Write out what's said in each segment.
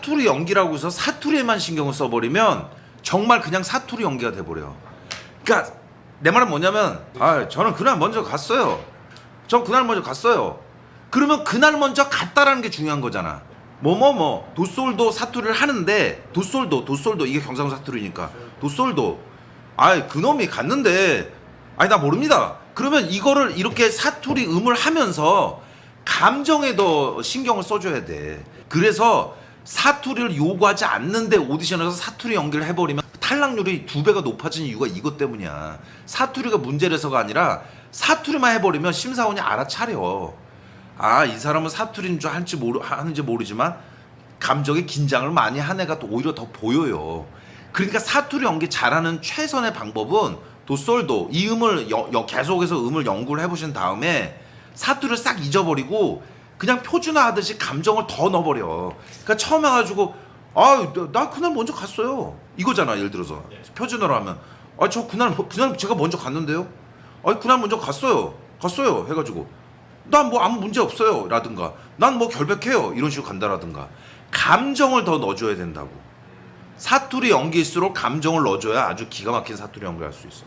사투리 연기라고 해서 사투리에만 신경을 써버리면 정말 그냥 사투리 연기가 돼버려. 그러니까 내 말은 뭐냐면 저는 그날 먼저 갔어요. 전 그날 먼저 갔어요. 그러면 그날 먼저 갔다라는 게 중요한 거잖아. 도솔도 사투리를 하는데 도솔도 이게 경상도 사투리니까 도솔도 그놈이 갔는데 나 모릅니다. 그러면 이거를 이렇게 사투리 음을 하면서 감정에 더 신경을 써줘야 돼. 그래서 사투리를 요구하지 않는데 오디션에서 사투리 연기를 해버리면 탈락률이 2배가 높아진 이유가 이것 때문이야. 사투리가 문제라서가 아니라 사투리만 해버리면 심사원이 알아차려. 이 사람은 사투리인 줄 하는지 모르지만 감정에 긴장을 많이 한 애가 또 오히려 더 보여요. 그러니까 사투리 연기 잘하는 최선의 방법은 도솔도 이 음을 계속해서 음을 연구를 해보신 다음에 사투리를 싹 잊어버리고 그냥 표준화 하듯이 감정을 더 넣어버려. 그러니까 처음에 가지고 나 그날 먼저 갔어요 이거잖아. 예를 들어서 표준어로 하면 저 그날 제가 먼저 갔는데요. 그날 먼저 갔어요 해가지고 난 뭐 아무 문제 없어요 라든가 난 뭐 결백해요 이런 식으로 간다라든가 감정을 더 넣어줘야 된다고. 사투리 연기일수록 감정을 넣어줘야 아주 기가 막힌 사투리 연기를 할 수 있어.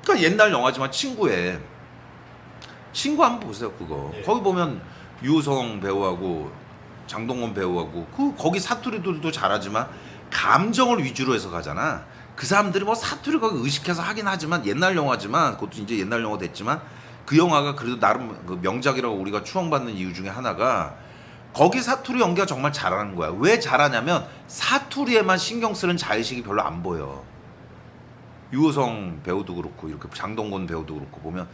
그러니까 옛날 영화지만 친구 한번 보세요. 그거 거기 보면 유호성 배우하고 장동건 배우하고 거기 사투리들도 잘하지만 감정을 위주로 해서 가잖아. 그 사람들이 뭐 사투리 거기 의식해서 하긴 하지만 옛날 영화지만 그것도 이제 옛날 영화 됐지만 그 영화가 그래도 나름 그 명작이라고 우리가 추앙받는 이유 중에 하나가 거기 사투리 연기가 정말 잘하는 거야. 왜 잘하냐면 사투리에만 신경 쓰는 자의식이 별로 안 보여. 유호성 배우도 그렇고 이렇게 장동건 배우도 그렇고 보면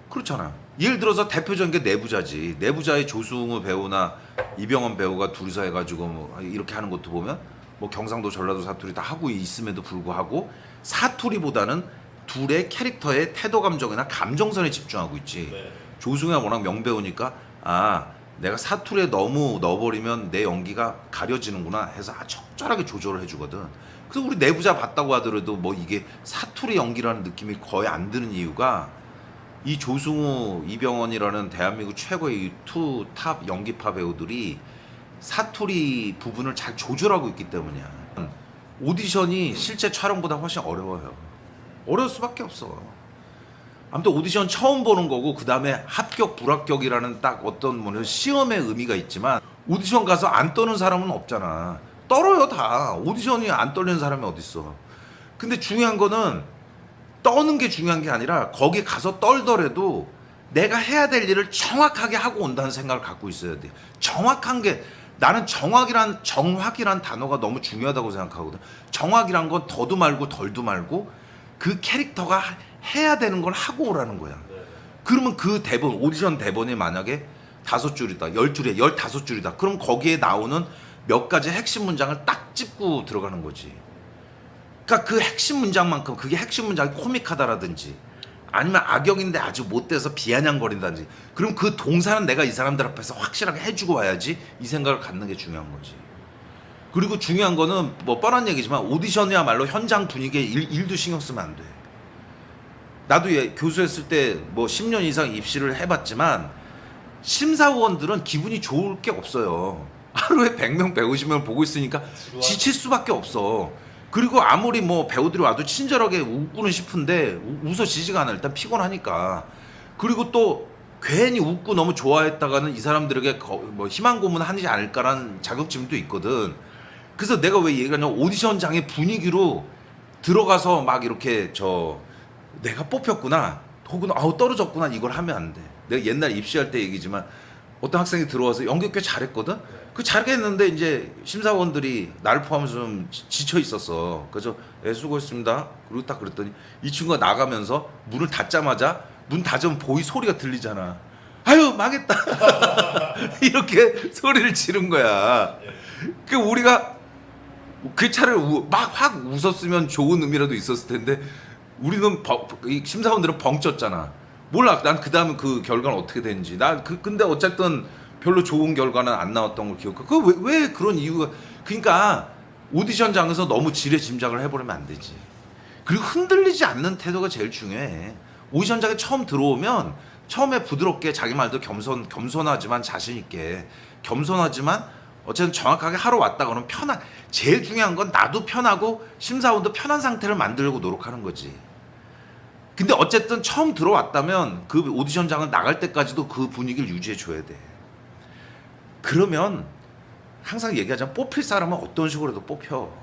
그렇잖아. 예를 들어서 대표적인 게 내부자지. 내부자의 조승우 배우나 이병헌 배우가 둘이서 해가지고 뭐 이렇게 하는 것도 보면 뭐 경상도 전라도 사투리 다 하고 있음에도 불구하고 사투리보다는 둘의 캐릭터의 태도 감정이나 감정선에 집중하고 있지. 조승우가 워낙 명배우니까 내가 사투리에 너무 넣어버리면 내 연기가 가려지는구나 해서 적절하게 조절을 해주거든. 그래서 우리 내부자 봤다고 하더라도 뭐 이게 사투리 연기라는 느낌이 거의 안 드는 이유가 이 조승우, 이병헌이라는 대한민국 최고의 투 탑 연기파 배우들이 사투리 부분을 잘 조절하고 있기 때문이야. 오디션이 실제 촬영보다 훨씬 어려워요. 어려울 수밖에 없어. 아무튼 오디션 처음 보는 거고 그 다음에 합격, 불합격이라는 딱 어떤 뭐 시험의 의미가 있지만 오디션 가서 안 떠는 사람은 없잖아. 떨어요 다. 오디션이 안 떨리는 사람이 어딨어. 근데 중요한 거는 떠는 게 중요한 게 아니라 거기 가서 떨더라도 내가 해야 될 일을 정확하게 하고 온다는 생각을 갖고 있어야 돼. 정확한 게 나는 정확이란 단어가 너무 중요하다고 생각하거든. 정확이란 건 더도 말고 덜도 말고 그 캐릭터가 해야 되는 걸 하고 오라는 거야. 그러면 그 대본, 오디션 대본이 만약에 5줄이다, 10줄이야, 15줄이다. 그럼 거기에 나오는 몇 가지 핵심 문장을 딱 짚고 들어가는 거지. 그러니까 그 핵심 문장만큼 그게 핵심 문장이 코믹하다라든지 아니면 악역인데 아주 못돼서 비아냥거린다든지 그럼 그 동사는 내가 이 사람들 앞에서 확실하게 해주고 와야지 이 생각을 갖는 게 중요한 거지. 그리고 중요한 거는 뭐 뻔한 얘기지만 오디션이야말로 현장 분위기에 일도 신경 쓰면 안 돼. 나도 교수했을 때 뭐 10년 이상 입시를 해봤지만 심사위원들은 기분이 좋을 게 없어요. 하루에 100명, 150명 보고 있으니까 지칠 수밖에 없어. 그리고 아무리 뭐 배우들이 와도 친절하게 웃고는 싶은데 웃어지지가 않아. 일단 피곤하니까. 그리고 또 괜히 웃고 너무 좋아했다가는 이 사람들에게 뭐 희망 고문하지 않을까라는 자격증도 있거든. 그래서 내가 왜 얘기하냐면 오디션장의 분위기로 들어가서 막 이렇게 내가 뽑혔구나 혹은 떨어졌구나 이걸 하면 안 돼. 내가 옛날 입시할 때 얘기지만 어떤 학생이 들어와서 연기 꽤 잘했거든. 그 잘했는데 이제 심사원들이 나를 포함해서 좀 지쳐 있었어. 그래서 수고했습니다. 그리고 딱 그랬더니 이 친구가 나가면서 문을 닫자마자 문 닫으면 보이 소리가 들리잖아. 아유 망했다. 이렇게 소리를 지른 거야. 그 우리가 그 차를 막 확 웃었으면 좋은 의미라도 있었을 텐데 우리는 심사원들은 벙쪘잖아. 몰라. 난 그 다음에 그 결과는 어떻게 됐는지. 근데 어쨌든 별로 좋은 결과는 안 나왔던 걸 기억해. 왜 그런 이유가. 그러니까 오디션장에서 너무 지레짐작을 해버리면 안 되지. 그리고 흔들리지 않는 태도가 제일 중요해. 오디션장에 처음 들어오면 처음에 부드럽게 자기 말도 겸손하지만 자신 있게 겸손하지만 어쨌든 정확하게 하러 왔다 그러면 제일 중요한 건 나도 편하고 심사원도 편한 상태를 만들려고 노력하는 거지. 근데 어쨌든 처음 들어왔다면 그 오디션장을 나갈 때까지도 그 분위기를 유지해 줘야 돼. 그러면 항상 얘기하자면 뽑힐 사람은 어떤 식으로도 뽑혀.